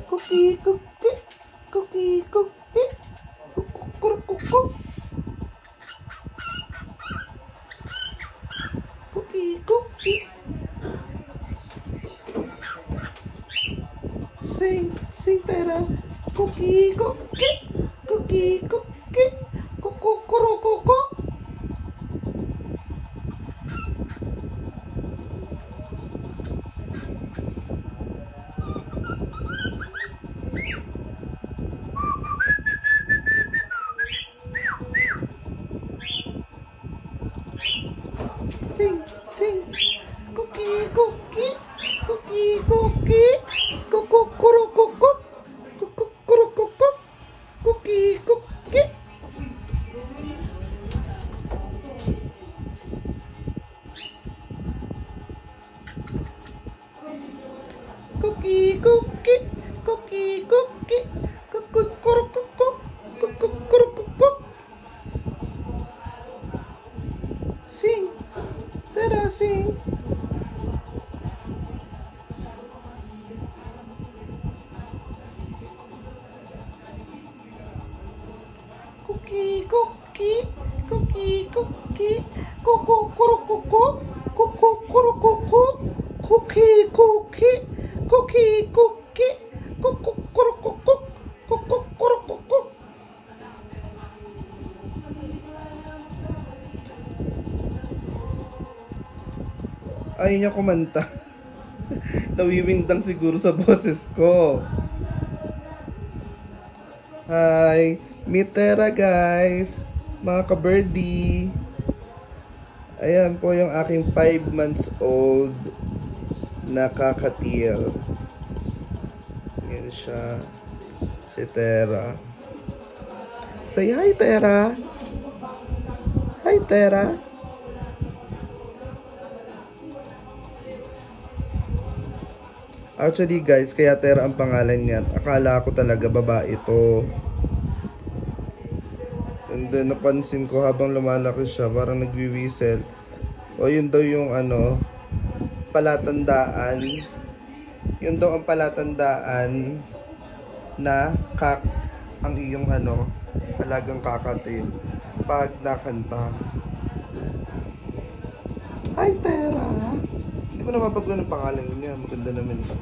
Cookie, cookie, cookie, cookie, cookie, cookie, cookie. Sing, Tera. Cookie, cookie, cookie, cookie, cucu. Sing, cookie, cookie, cookie, cookie, cucu, cookie, cookie. Cookie, cookie, cookie, cookie, cucu. Sing, Tera, sing. Cookie, cookie, cookie, cookie, cucu, cookie, cookie, cookie, cookie, cucu. Ayaw niya kumanta. Nawiwindang siguro sa boses ko. Hi, meet Tera guys, mga ka-birdie. Ayan po yung aking 5 months old na kakatiel. Ayan siya, si Tera. Say hi, Tera. Hi, Tera. Actually guys, kaya Tera ang pangalan niya. Akala ko talaga babae ito. And then napansin ko habang lumalaki siya, parang nagwi-whistle. O yun daw yung ano, palatandaan. Yun daw ang palatandaan na kak ang iyong ano, alagang kakatil pag nakanta. Hi, Tera. Hindi ko na mapagwa ng pangalan niya. Maganda naman ito.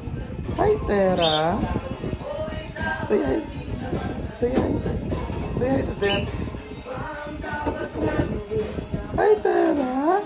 Hi, Tera. Say hi. Say hi. Say hi to them. Hi, Tera.